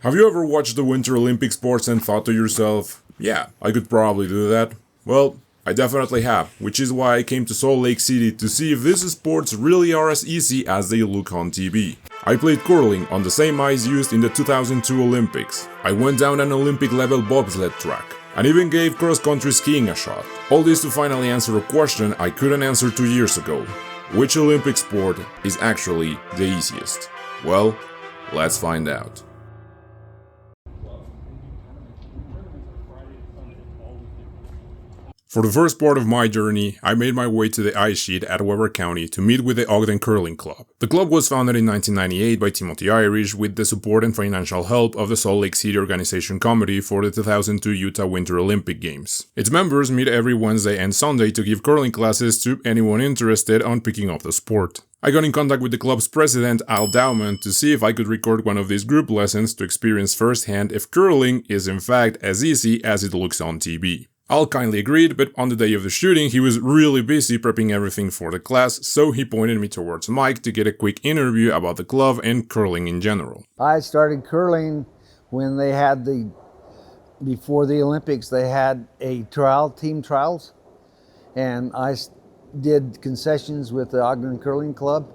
Have you ever watched the Winter Olympic sports and thought to yourself, yeah, I could probably do that? Well, I definitely have, which is why I came to Salt Lake City to see if these sports really are as easy as they look on TV. I played curling on the same ice used in the 2002 Olympics. I went down an Olympic level bobsled track, and even gave cross-country skiing a shot. All this to finally answer a question I couldn't answer 2 years ago. Which Olympic sport is actually the easiest? Well, let's find out. For the first part of my journey, I made my way to the ice sheet at Weber County to meet with the Ogden Curling Club. The club was founded in 1998 by Timothy Irish with the support and financial help of the Salt Lake City Organization Committee for the 2002 Utah Winter Olympic Games. Its members meet every Wednesday and Sunday to give curling classes to anyone interested on picking up the sport. I got in contact with the club's president, Al Dowman, to see if I could record one of these group lessons to experience firsthand if curling is in fact as easy as it looks on TV. Al kindly agreed, but on the day of the shooting he was really busy prepping everything for the class, so he pointed me towards Mike to get a quick interview about the club and curling in general. I started curling when they had before the Olympics, they had a team trials, and I did concessions with the Ogden Curling Club,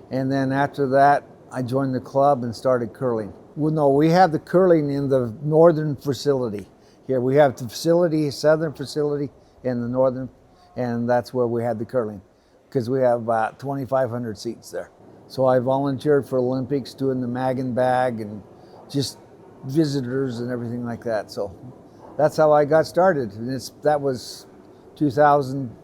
and then after that I joined the club and started curling. Well, no, we have the curling in the northern facility. Here we have the southern facility in the northern, and that's where we had the curling, because we have about 2,500 seats there. So I volunteered for Olympics doing the mag and bag and just visitors and everything like that. So that's how I got started. And that was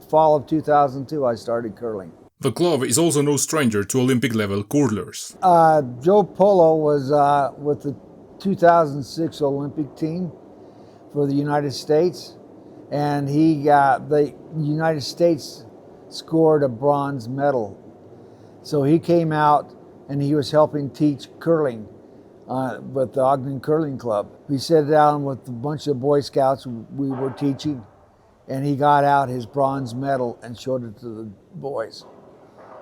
fall of 2002 I started curling. The club is also no stranger to Olympic level curlers. Joe Polo was with the 2006 Olympic team for the United States, and the United States scored a bronze medal. So he came out and he was helping teach curling with the Ogden Curling Club. We sat down with a bunch of Boy Scouts we were teaching, and he got out his bronze medal and showed it to the boys,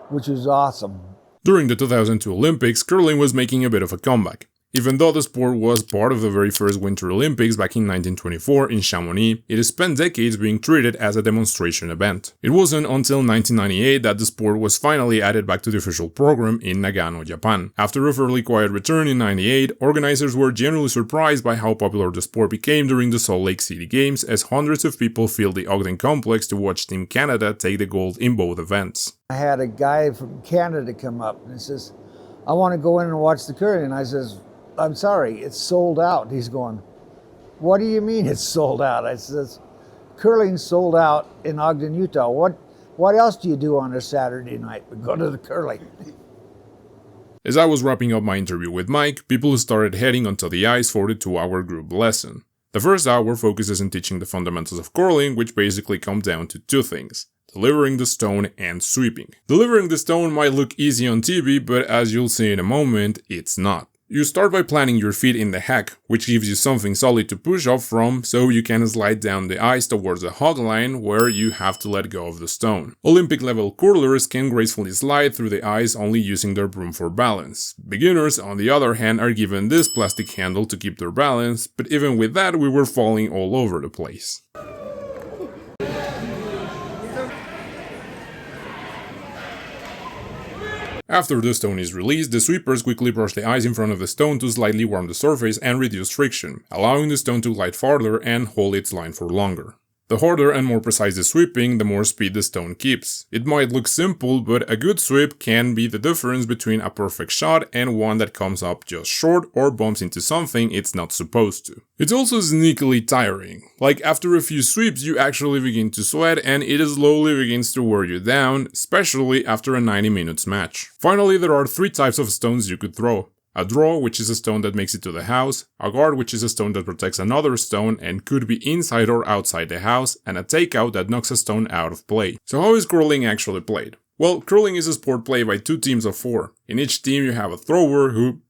which was awesome. During the 2002 Olympics, curling was making a bit of a comeback. Even though the sport was part of the very first Winter Olympics back in 1924 in Chamonix, it has spent decades being treated as a demonstration event. It wasn't until 1998 that the sport was finally added back to the official program in Nagano, Japan. After a fairly quiet return in 1998, organizers were genuinely surprised by how popular the sport became during the Salt Lake City Games, as hundreds of people filled the Ogden complex to watch Team Canada take the gold in both events. I had a guy from Canada come up and he says, "I want to go in and watch the curling." And I says, "I'm sorry, it's sold out." He's going, "What do you mean it's sold out?" I says, "Curling's sold out in Ogden, Utah. What else do you do on a Saturday night? We go to the curling." As I was wrapping up my interview with Mike, people started heading onto the ice for the 2-hour group lesson. The first hour focuses on teaching the fundamentals of curling, which basically come down to two things: delivering the stone and sweeping. Delivering the stone might look easy on TV, but as you'll see in a moment, it's not. You start by planting your feet in the hack, which gives you something solid to push off from, so you can slide down the ice towards the hog line where you have to let go of the stone. Olympic level curlers can gracefully slide through the ice only using their broom for balance. Beginners, on the other hand, are given this plastic handle to keep their balance, but even with that we were falling all over the place. After the stone is released, the sweepers quickly brush the ice in front of the stone to slightly warm the surface and reduce friction, allowing the stone to glide farther and hold its line for longer. The harder and more precise the sweeping, the more speed the stone keeps. It might look simple, but a good sweep can be the difference between a perfect shot and one that comes up just short or bumps into something it's not supposed to. It's also sneakily tiring. Like, after a few sweeps you actually begin to sweat and it slowly begins to wear you down, especially after a 90 minutes match. Finally, there are 3 types of stones you could throw. A draw, which is a stone that makes it to the house, a guard, which is a stone that protects another stone and could be inside or outside the house, and a takeout that knocks a stone out of play. So how is curling actually played? Well, curling is a sport played by 2 teams of 4. In each team you have a thrower who,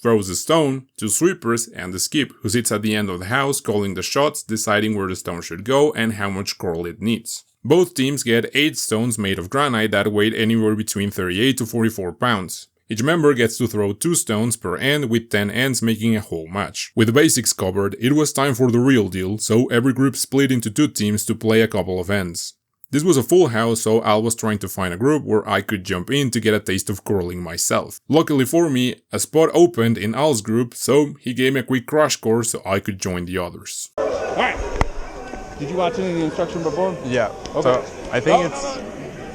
throws the stone, 2 sweepers, and the skip, who sits at the end of the house calling the shots, deciding where the stone should go and how much curl it needs. Both teams get 8 stones made of granite that weigh anywhere between 38 to 44 pounds. Each member gets to throw 2 stones per end, with 10 ends making a whole match. With the basics covered, it was time for the real deal, so every group split into 2 teams to play a couple of ends. This was a full house, so Al was trying to find a group where I could jump in to get a taste of curling myself. Luckily for me, a spot opened in Al's group, so he gave me a quick crash course so I could join the others. Alright! Did you watch any of the instruction before? Yeah. Okay. So I think it's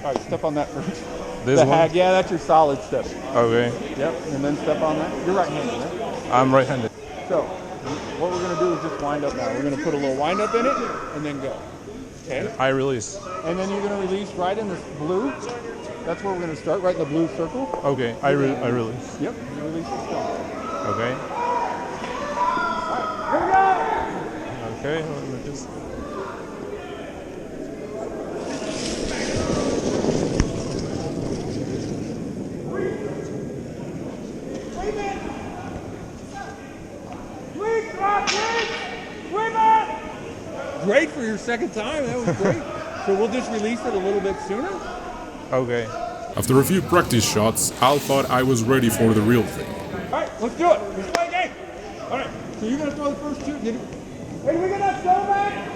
Alright, step on that first. this The one. hag, yeah, that's your solid step. Okay. Yep, and then step on that. You're right-handed, right? I'm right-handed. So, what we're going to do is just wind up now. We're going to put a little wind up in it, and then go. Okay? I release. And then you're going to release right in this blue. That's where we're going to start, right in the blue circle. Okay. I release. Yep, you release the stone. Okay. Here we go! Okay. Let me just. Great for your second time. That was great. So we'll just release it a little bit sooner. Okay. After a few practice shots, Al thought I was ready for the real thing. All right, let's do it. Let's play a game. All right. So you're gonna throw the first 2. Hey, do we get that stone back?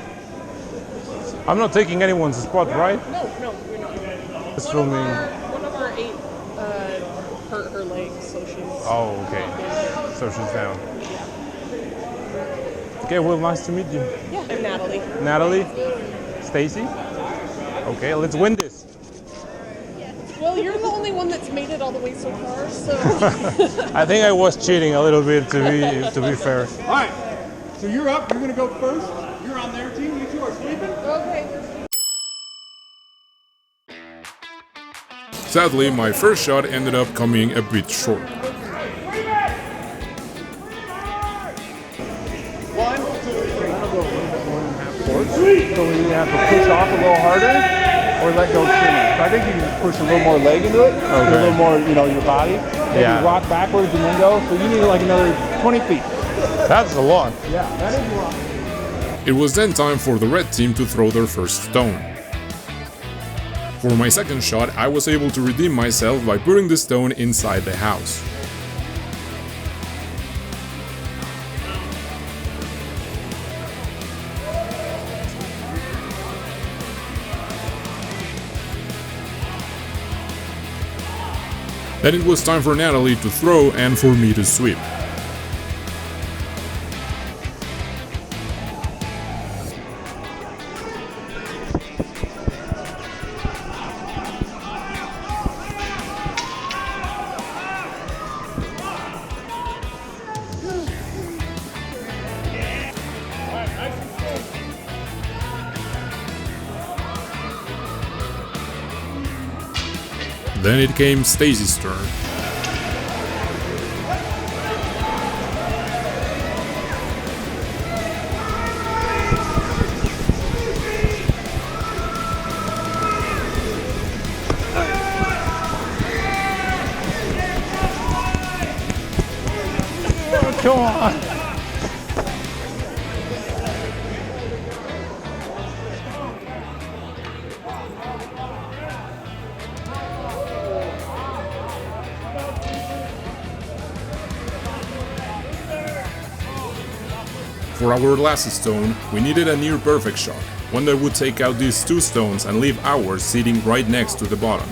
I'm not taking anyone's spot, right? No, we're not. It's filming. One of our 8 hurt her leg, so she's. Oh, okay. So she's down. Okay. Well, nice to meet you. Yeah, I'm Natalie. Natalie. Stacy. Okay. Let's win this. Well, you're the only one that's made it all the way so far, so. I think I was cheating a little bit to be fair. All right. So you're up. You're gonna go first. You're on their team. You 2 are sleeping. Okay. Sadly, my first shot ended up coming a bit short. 1, 2, 3. I'm gonna go a little bit more than half court. So we either have to push off a little harder or let go sooner. So I think you can push a little more leg into it, a little more, your body. Maybe rock backwards and then go. So you need like another 20 feet. That's a lot. Yeah, that is a lot. It was then time for the red team to throw their first stone. For my second shot, I was able to redeem myself by putting the stone inside the house. Then it was time for Natalie to throw and for me to sweep. Then it came Stacy's turn. Come on. For our last stone, we needed a near perfect shot, one that would take out these 2 stones and leave ours sitting right next to the bottom.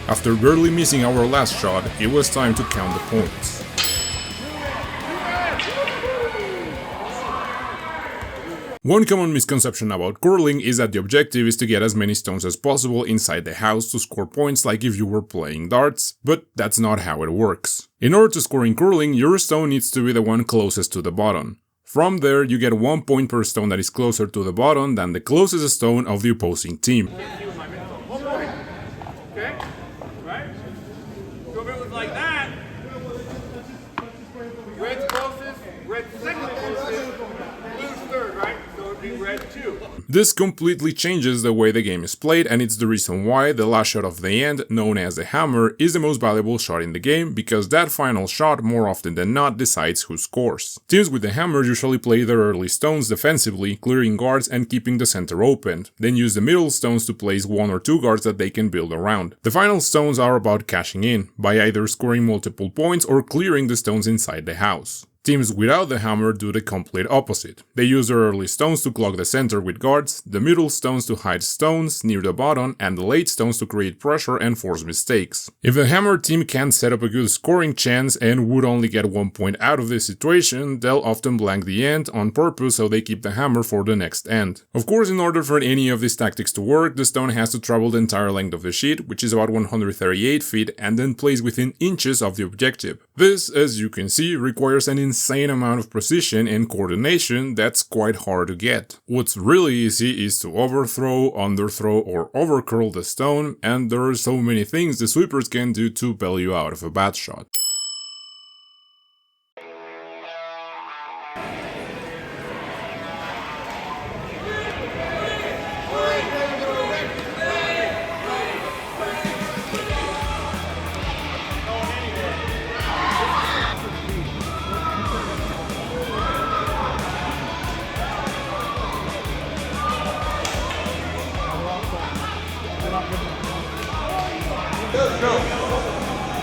After barely missing our last shot, it was time to count the points. One common misconception about curling is that the objective is to get as many stones as possible inside the house to score points like if you were playing darts, but that's not how it works. In order to score in curling, your stone needs to be the one closest to the bottom. From there, you get 1 point per stone that is closer to the bottom than the closest stone of the opposing team. Okay? Right? So if it was like that, red's closest, red's second closest, blue's third, right? So it'd be red 2. This completely changes the way the game is played, and it's the reason why the last shot of the end, known as the hammer, is the most valuable shot in the game, because that final shot more often than not decides who scores. Teams with the hammer usually play their early stones defensively, clearing guards and keeping the center open, then use the middle stones to place 1 or 2 guards that they can build around. The final stones are about cashing in, by either scoring multiple points or clearing the stones inside the house. Teams without the hammer do the complete opposite. They use their early stones to clog the center with guards, the middle stones to hide stones near the bottom, and the late stones to create pressure and force mistakes. If the hammer team can't set up a good scoring chance and would only get 1 point out of this situation, they'll often blank the end on purpose so they keep the hammer for the next end. Of course, in order for any of these tactics to work, the stone has to travel the entire length of the sheet, which is about 138 feet, and then place within inches of the objective. This, as you can see, requires an insane amount of precision and coordination that's quite hard to get. What's really easy is to overthrow, underthrow, or overcurl the stone, and there are so many things the sweepers can do to bail you out of a bad shot.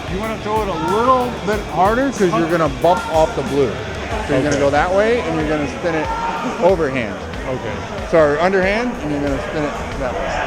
You want to throw it a little bit harder because you're going to bump off the blue. So you're going to go that way and you're going to spin it overhand. Okay. Sorry, underhand, and you're going to spin it that way.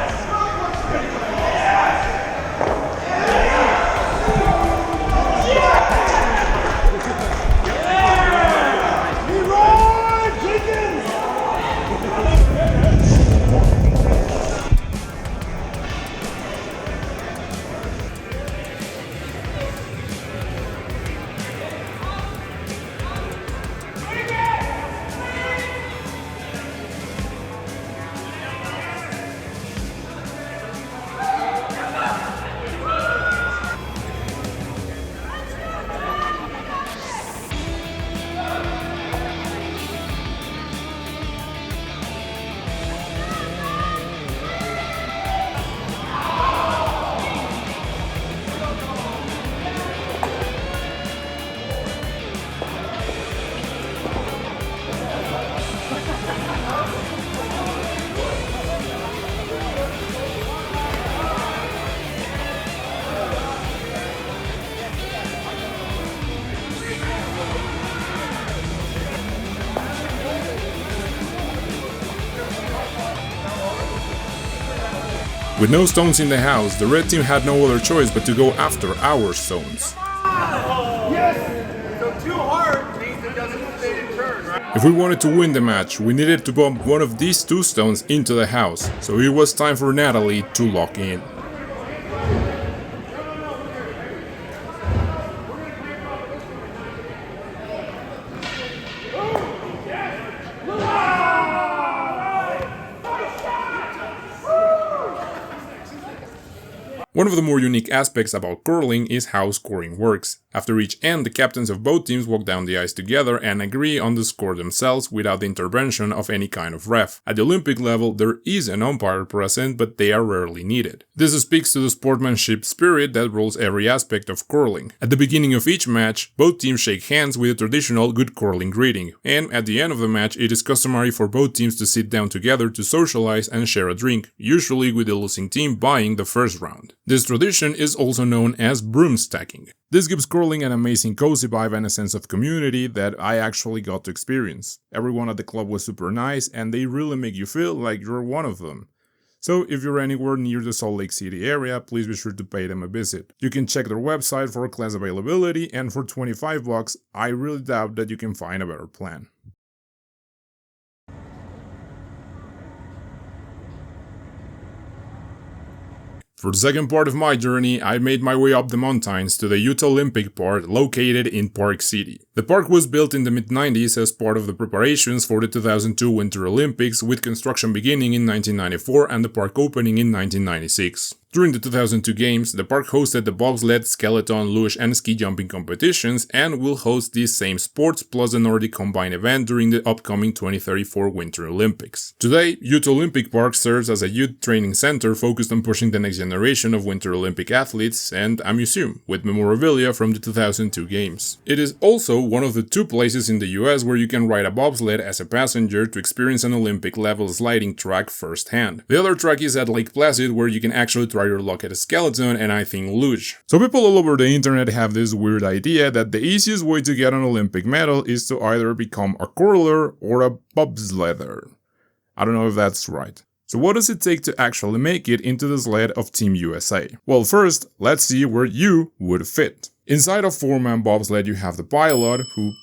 With no stones in the house, the red team had no other choice but to go after our stones. If we wanted to win the match, we needed to bump one of these 2 stones into the house, so it was time for Natalie to lock in. One of the more unique aspects about curling is how scoring works. After each end, the captains of both teams walk down the ice together and agree on the score themselves without the intervention of any kind of ref. At the Olympic level, there is an umpire present, but they are rarely needed. This speaks to the sportsmanship spirit that rules every aspect of curling. At the beginning of each match, both teams shake hands with a traditional good curling greeting, and at the end of the match, it is customary for both teams to sit down together to socialize and share a drink, usually with the losing team buying the first round. This tradition is also known as broom stacking. This gives curling an amazing cozy vibe and a sense of community that I actually got to experience. Everyone at the club was super nice and they really make you feel like you're one of them. So if you're anywhere near the Salt Lake City area, please be sure to pay them a visit. You can check their website for class availability, and for $25, I really doubt that you can find a better plan. For the second part of my journey, I made my way up the mountains to the Utah Olympic Park located in Park City. The park was built in the mid-90s as part of the preparations for the 2002 Winter Olympics, with construction beginning in 1994 and the park opening in 1996. During the 2002 games, the park hosted the bobsled, skeleton, luge and ski jumping competitions and will host these same sports plus the Nordic combined event during the upcoming 2034 Winter Olympics. Today, Youth Olympic Park serves as a youth training center focused on pushing the next generation of Winter Olympic athletes and a museum with memorabilia from the 2002 games. It is also one of the 2 places in the US where you can ride a bobsled as a passenger to experience an Olympic level sliding track firsthand. The other track is at Lake Placid, where you can actually try your luck at a skeleton and I think luge. So people all over the internet have this weird idea that the easiest way to get an Olympic medal is to either become a curler or a bobsledder. I don't know if that's right. So what does it take to actually make it into the sled of Team USA? Well, first, let's see where you would fit. Inside a 4-man bobsled you have the pilot, who,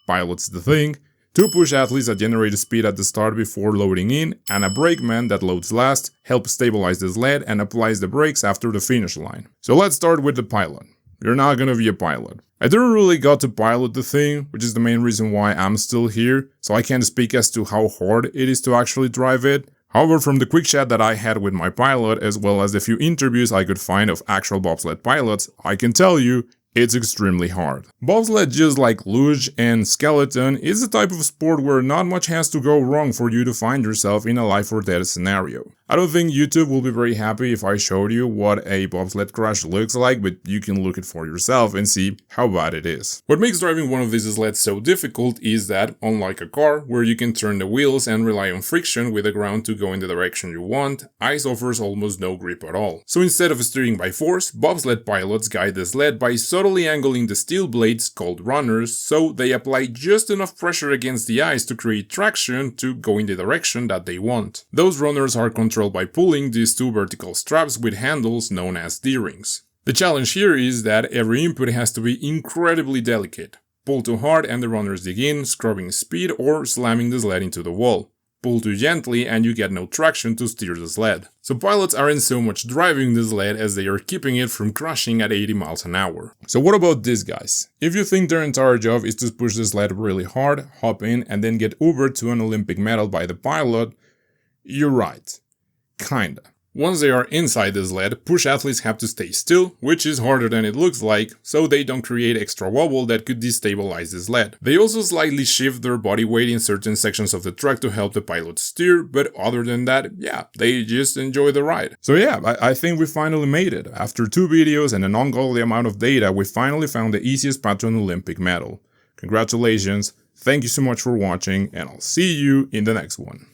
pilots the thing, 2 push athletes that generate speed at the start before loading in, and a brakeman that loads last, helps stabilize the sled, and applies the brakes after the finish line. So let's start with the pilot. You're not gonna be a pilot. I didn't really got to pilot the thing, which is the main reason why I'm still here, so I can't speak as to how hard it is to actually drive it. However, from the quick chat that I had with my pilot, as well as the few interviews I could find of actual bobsled pilots, I can tell you, it's extremely hard. Bobsled, just like luge and skeleton, is a type of sport where not much has to go wrong for you to find yourself in a life or death scenario. I don't think YouTube will be very happy if I showed you what a bobsled crash looks like, but you can look it for yourself and see how bad it is. What makes driving one of these sleds so difficult is that, unlike a car, where you can turn the wheels and rely on friction with the ground to go in the direction you want, ice offers almost no grip at all. So instead of steering by force, bobsled pilots guide the sled by subtly angling the steel blades, called runners, so they apply just enough pressure against the ice to create traction to go in the direction that they want. Those runners are controlled by pulling these 2 vertical straps with handles known as D-rings. The challenge here is that every input has to be incredibly delicate. Pull too hard and the runners dig in, scrubbing speed or slamming the sled into the wall. Pull too gently and you get no traction to steer the sled. So pilots aren't so much driving the sled as they are keeping it from crashing at 80 miles an hour. So what about these guys? If you think their entire job is to push the sled really hard, hop in and then get Ubered to an Olympic medal by the pilot, you're right. Kinda. Once they are inside the sled, push athletes have to stay still, which is harder than it looks like, so they don't create extra wobble that could destabilize the sled. They also slightly shift their body weight in certain sections of the track to help the pilot steer, but other than that, yeah, they just enjoy the ride. So yeah, I think we finally made it. After 2 videos and an ungodly amount of data, we finally found the easiest path to an Olympic medal. Congratulations, thank you so much for watching, and I'll see you in the next one.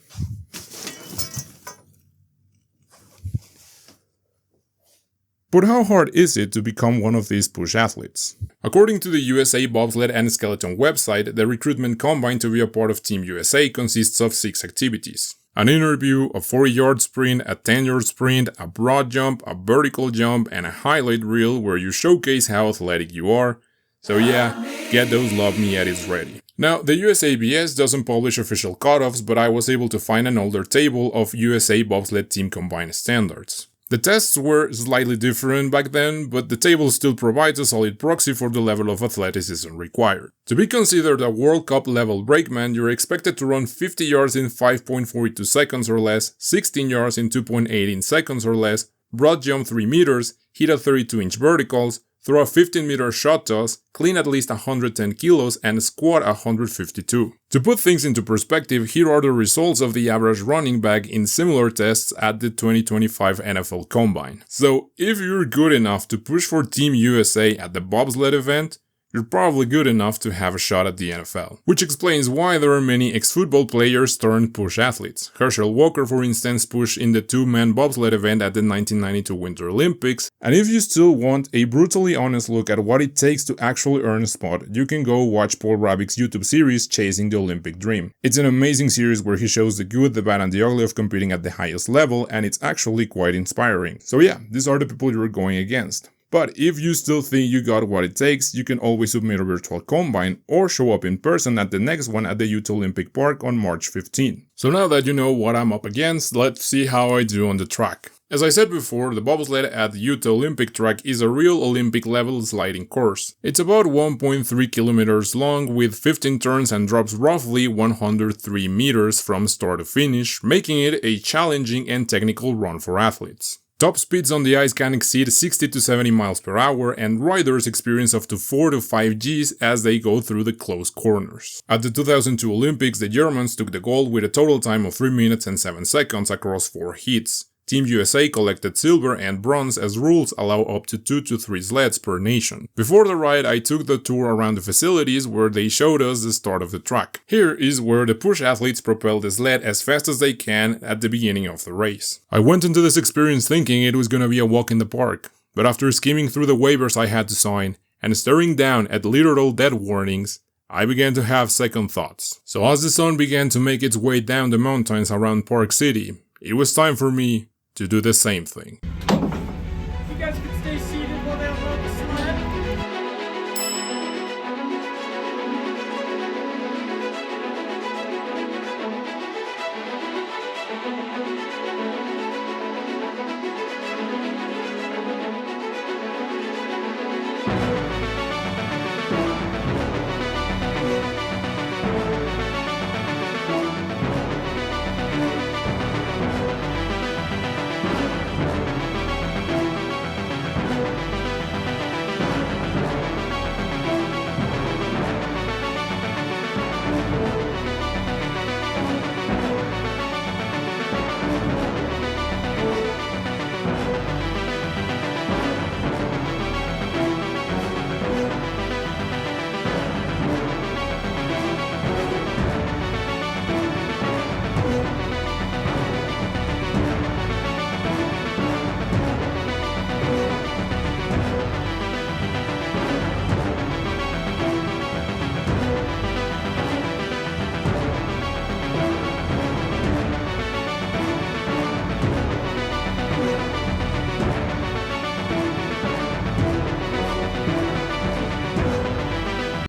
But how hard is it to become one of these push athletes? According to the USA Bobsled and Skeleton website, the recruitment combine to be a part of Team USA consists of 6 activities. An interview, a 40-yard sprint, a 10-yard sprint, a broad jump, a vertical jump, and a highlight reel where you showcase how athletic you are. So yeah, get those Love Me edits ready. Now, the USABS doesn't publish official cutoffs, but I was able to find an older table of USA Bobsled Team Combined standards. The tests were slightly different back then, but the table still provides a solid proxy for the level of athleticism required. To be considered a World Cup level brakeman, you're expected to run 50 yards in 5.42 seconds or less, 16 yards in 2.18 seconds or less, broad jump 3 meters, hit at 32-inch verticals, throw a 15-meter shot toss, clean at least 110 kilos, and squat 152. To put things into perspective, here are the results of the average running back in similar tests at the 2025 NFL Combine. So, if you're good enough to push for Team USA at the bobsled event, you're probably good enough to have a shot at the NFL. Which explains why there are many ex-football players turned push athletes. Herschel Walker, for instance, pushed in the 2-man bobsled event at the 1992 Winter Olympics. And if you still want a brutally honest look at what it takes to actually earn a spot, you can go watch Paul Rabick's YouTube series Chasing the Olympic Dream. It's an amazing series where he shows the good, the bad and the ugly of competing at the highest level, and it's actually quite inspiring. So yeah, these are the people you're going against. But if you still think you got what it takes, you can always submit a virtual combine or show up in person at the next one at the Youth Olympic Park on March 15. So now that you know what I'm up against, let's see how I do on the track. As I said before, the bobsled at the Utah Olympic track is a real Olympic-level sliding course. It's about 1.3 kilometers long with 15 turns and drops roughly 103 meters from start to finish, making it a challenging and technical run for athletes. Top speeds on the ice can exceed 60 to 70 miles per hour, and riders experience up to 4 to 5 Gs as they go through the close corners. At the 2002 Olympics, the Germans took the gold with a total time of 3 minutes and 7 seconds across 4 heats. Team USA collected silver and bronze as rules allow up to 2 to 3 sleds per nation. Before the ride, I took the tour around the facilities where they showed us the start of the track. Here is where the push athletes propel the sled as fast as they can at the beginning of the race. I went into this experience thinking it was gonna be a walk in the park, but after skimming through the waivers I had to sign and staring down at literal death warnings, I began to have second thoughts. So as the sun began to make its way down the mountains around Park City, it was time for me to do the same thing. You guys can stay seated while they unload the sled.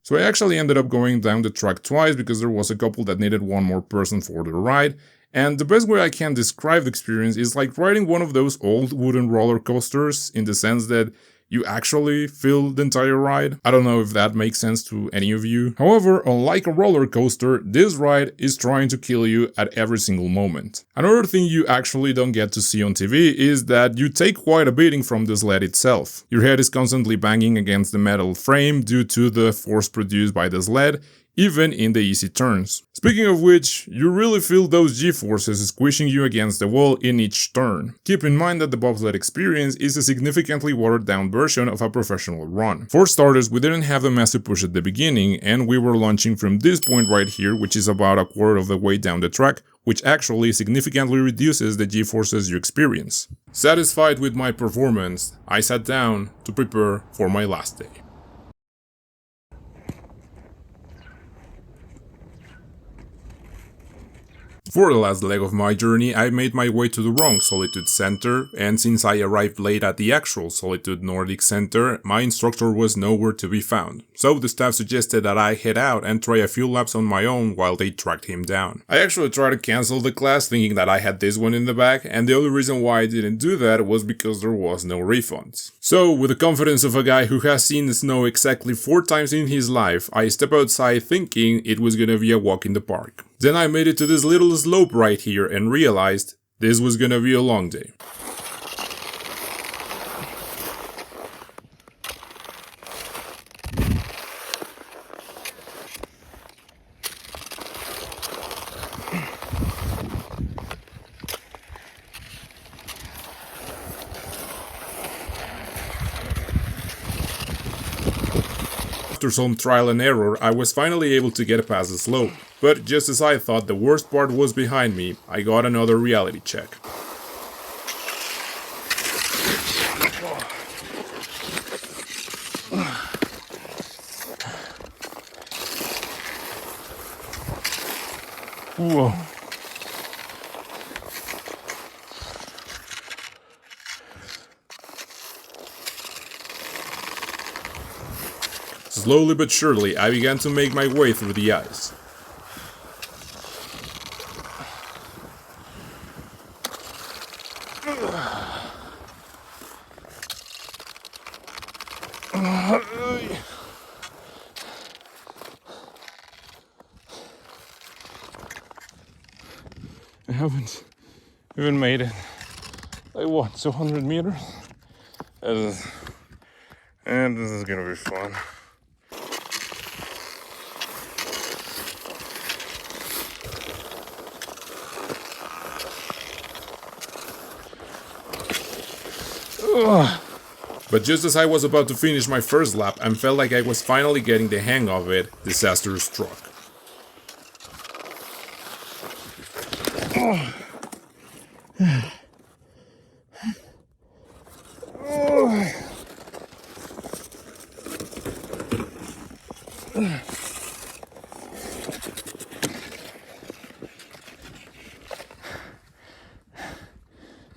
So I actually ended up going down the track twice because there was a couple that needed one more person for the ride, and the best way I can describe the experience is like riding one of those old wooden roller coasters, in the sense that you actually feel the entire ride. I don't know if that makes sense to any of you. However, unlike a roller coaster, this ride is trying to kill you at every single moment. Another thing you actually don't get to see on TV is that you take quite a beating from the sled itself. Your head is constantly banging against the metal frame due to the force produced by the sled, even in the easy turns. Speaking of which, you really feel those G-forces squishing you against the wall in each turn. Keep in mind that the bobsled experience is a significantly watered down version of a professional run. For starters, we didn't have a massive push at the beginning, and we were launching from this point right here, which is about a quarter of the way down the track, which actually significantly reduces the G-forces you experience. Satisfied with my performance, I sat down to prepare for my last day. For the last leg of my journey, I made my way to the wrong Solitude Center, and since I arrived late at the actual Solitude Nordic Center, my instructor was nowhere to be found. So the staff suggested that I head out and try a few laps on my own while they tracked him down. I actually tried to cancel the class thinking that I had this one in the bag, and the only reason why I didn't do that was because there was no refunds. So, with the confidence of a guy who has seen the snow exactly 4 times in his life, I stepped outside thinking it was gonna be a walk in the park. Then I made it to this little slope right here and realized this was gonna be a long day. After some trial and error, I was finally able to get past the slope. But just as I thought the worst part was behind me, I got another reality check. Whoa. Slowly but surely, I began to make my way through the ice. I haven't even made it. Like what, 200 meters? And this is gonna be fun. But just as I was about to finish my first lap and felt like I was finally getting the hang of it, disaster struck.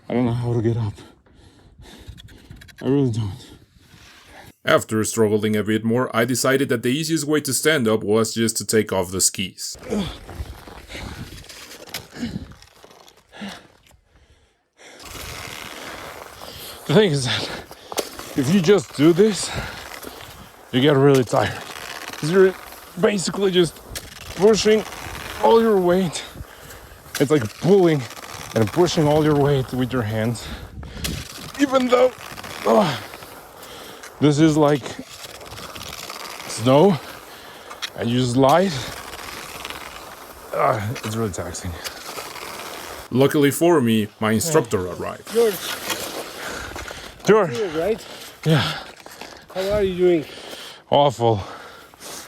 I don't know how to get up. I really don't. After struggling a bit more, I decided that the easiest way to stand up was just to take off the skis. The thing is that if you just do this, you get really tired. Because you're basically just pushing all your weight. It's like pulling and pushing all your weight with your hands. Even though this is like snow and you slide, it's really taxing. Luckily for me, my instructor arrived. Sure. Right? Yeah. How are you doing? Awful.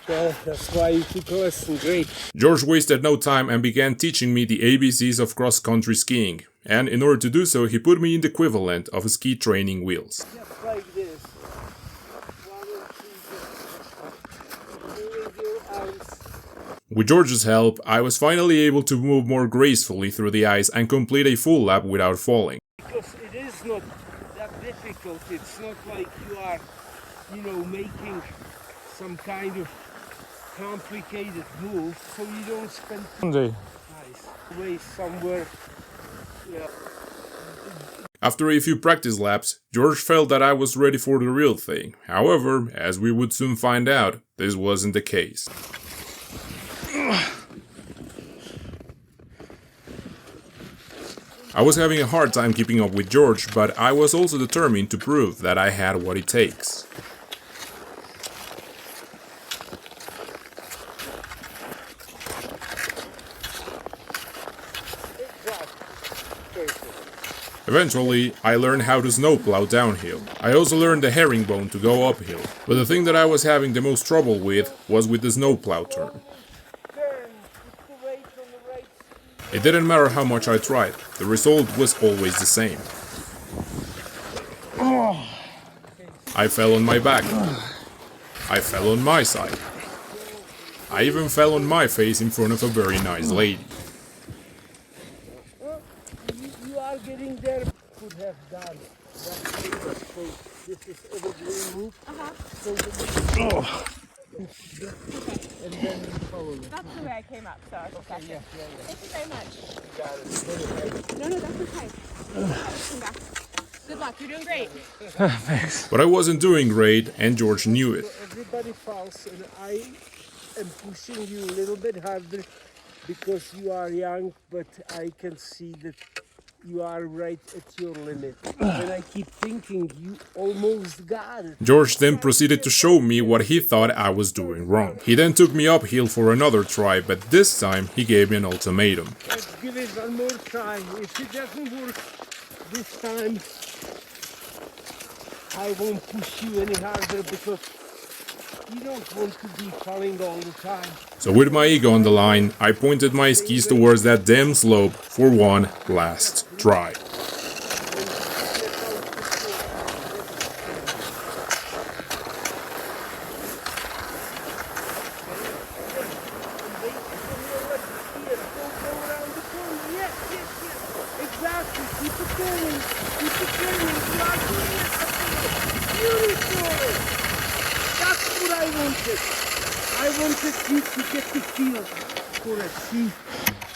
Well, that's why you took a lesson. Great. George wasted no time and began teaching me the ABCs of cross-country skiing. And in order to do so, he put me in the equivalent of ski training wheels. Just like this. 1 and 2. Moving your arms. With George's help, I was finally able to move more gracefully through the ice and complete a full lap without falling. Because it is not that difficult. It's not like you are, making some kind of complicated move, so you don't spend Someday. away somewhere. Yeah. After a few practice laps, George felt that I was ready for the real thing. However, as we would soon find out, this wasn't the case. I was having a hard time keeping up with George, but I was also determined to prove that I had what it takes. Eventually, I learned how to snowplow downhill. I also learned the herringbone to go uphill. But the thing that I was having the most trouble with was with the snowplow turn. It didn't matter how much I tried, the result was always the same. I fell on my back. I fell on my side. I even fell on my face in front of a very nice lady. You are getting there. Could have done that. So this is evergreen move. And then you follow. That's the way I came up, so it's okay. Yeah. Thank you very much. You got it. No, that's okay. Come back. Good luck, you're doing great. Thanks. But I wasn't doing great, and George knew it. So everybody falls, and I am pushing you a little bit harder because you are young, but I can see that you are right at your limit. When I keep thinking you almost got it. George then proceeded to show me what he thought I was doing wrong. He then took me uphill for another try, but this time he gave me an ultimatum. Let's give it one more try. If it doesn't work this time, I won't push you any harder because you don't want to be falling all the time. So with my ego on the line, I pointed my skis towards that damn slope for one last try. Exactly. Keep it turning. Keep it turning. You are doing it. Beautiful. That's what I wanted. I wanted you to get the feel for it. See?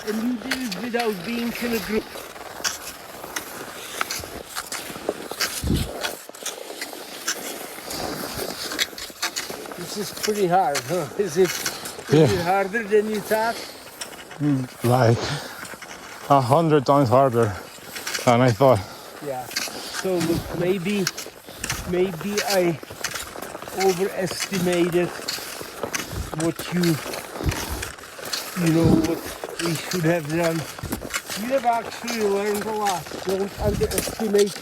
And you did it without being in a group. is pretty hard, huh? Is it harder than you thought? Like 100 times harder than I thought. Yeah. So look, maybe I overestimated what what we should have done. You have actually learned a lot. Don't underestimate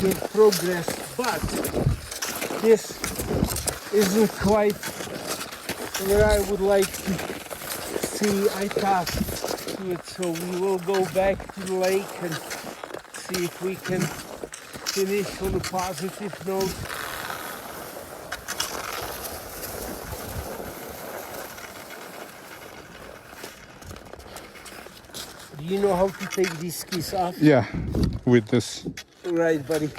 your progress, but this isn't quite where I would like to see. I thought to it, so we will go back to the lake and see if we can finish on a positive note. Do you know how to take these skis off? Yeah, with this. Right, buddy.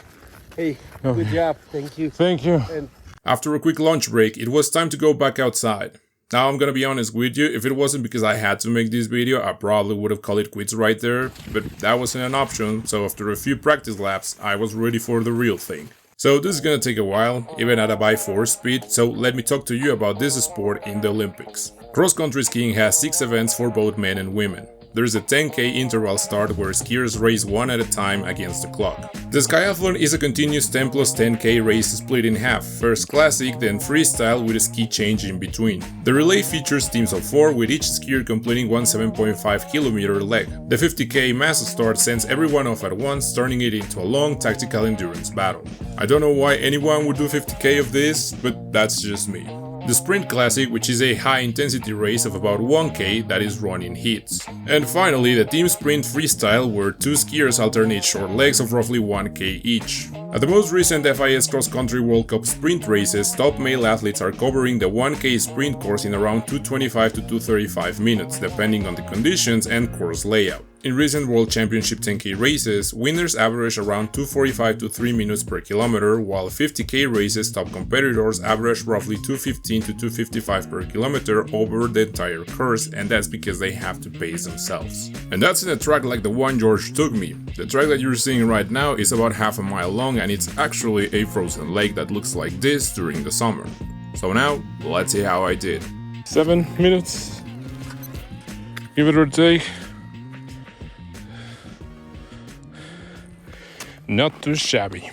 Hey, good job. Thank you. Thank you. And After a quick lunch break, it was time to go back outside. Now I'm gonna be honest with you, if it wasn't because I had to make this video, I probably would have called it quits right there, but that wasn't an option, so after a few practice laps, I was ready for the real thing. So this is gonna take a while, even at a by 4 speed, so let me talk to you about this sport in the Olympics. Cross-country skiing has 6 events for both men and women. There's a 10k interval start where skiers race one at a time against the clock. The skiathlon is a continuous 10 plus 10k race split in half, first classic, then freestyle with a ski change in between. The relay features teams of 4 with each skier completing one 7.5 km leg. The 50k mass start sends everyone off at once, turning it into a long tactical endurance battle. I don't know why anyone would do 50k of this, but that's just me. The Sprint Classic, which is a high-intensity race of about 1k that is run in heats. And finally, the Team Sprint Freestyle, where 2 skiers alternate short legs of roughly 1k each. At the most recent FIS Cross Country World Cup sprint races, top male athletes are covering the 1k sprint course in around 225 to 235 minutes, depending on the conditions and course layout. In recent World Championship 10k races, winners average around 245 to 3 minutes per kilometer, while 50k races top competitors average roughly 215 to 255 per kilometer over the entire course, and that's because they have to pace themselves. And that's in a track like the one George took me. The track that you're seeing right now is about half a mile long, and it's actually a frozen lake that looks like this during the summer. So now, let's see how I did. 7 minutes, give it or take. Not too shabby.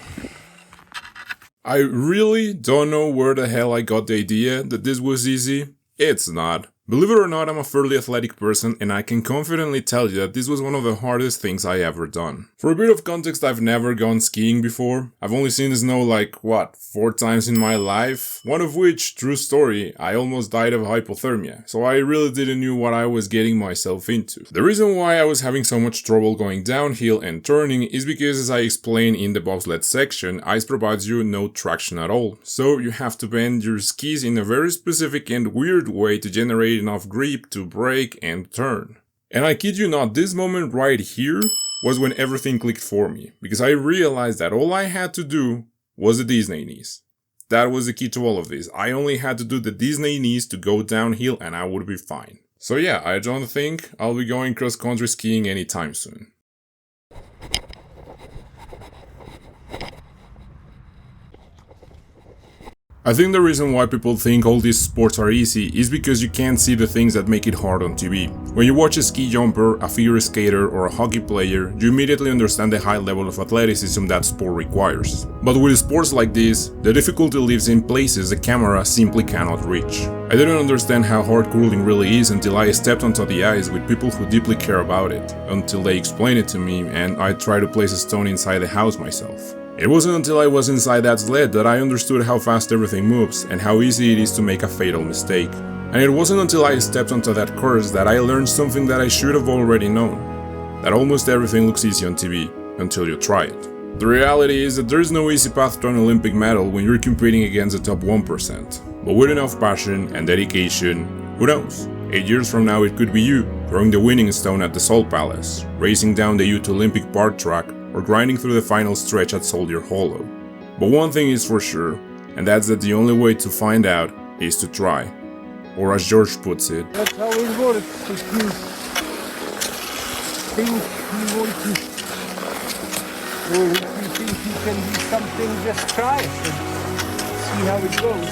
I really don't know where the hell I got the idea that this was easy. It's not. Believe it or not, I'm a fairly athletic person, and I can confidently tell you that this was one of the hardest things I ever done. For a bit of context, I've never gone skiing before. I've only seen the snow like, 4 times in my life? One of which, true story, I almost died of hypothermia, so I really didn't know what I was getting myself into. The reason why I was having so much trouble going downhill and turning is because, as I explained in the bobsled section, ice provides you no traction at all, so you have to bend your skis in a very specific and weird way to generate enough grip to brake and turn. And I kid you not, this moment right here was when everything clicked for me, because I realized that all I had to do was the Disney knees. That was the key to all of this. I only had to do the Disney knees to go downhill and I would be fine. So yeah, I don't think I'll be going cross-country skiing anytime soon. I think the reason why people think all these sports are easy is because you can't see the things that make it hard on TV. When you watch a ski jumper, a figure skater, or a hockey player, you immediately understand the high level of athleticism that sport requires. But with sports like this, the difficulty lives in places the camera simply cannot reach. I didn't understand how hard curling really is until I stepped onto the ice with people who deeply care about it, until they explained it to me and I tried to place a stone inside the house myself. It wasn't until I was inside that sled that I understood how fast everything moves and how easy it is to make a fatal mistake. And it wasn't until I stepped onto that course that I learned something that I should have already known. That almost everything looks easy on TV until you try it. The reality is that there is no easy path to an Olympic medal when you're competing against the top 1%. But with enough passion and dedication, who knows? 8 years from now it could be you, throwing the winning stone at the Salt Palace, racing down the Youth Olympic park track, or grinding through the final stretch at Soldier Hollow. But one thing is for sure, and that's that the only way to find out is to try. Or as George puts it, that's how it works. If you think you want to, or if you think you can do something, just try it and see how it goes.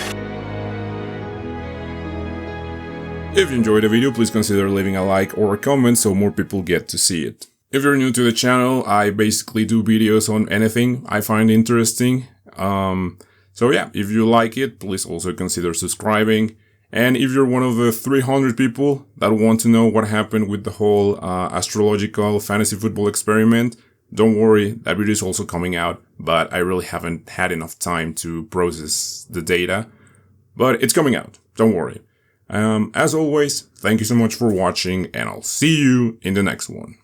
If you enjoyed the video, please consider leaving a like or a comment so more people get to see it. If you're new to the channel, I basically do videos on anything I find interesting. So yeah, if you like it, please also consider subscribing. And if you're one of the 300 people that want to know what happened with the whole astrological fantasy football experiment, don't worry, that video is also coming out, but I really haven't had enough time to process the data. But it's coming out, don't worry. As always, thank you so much for watching, and I'll see you in the next one.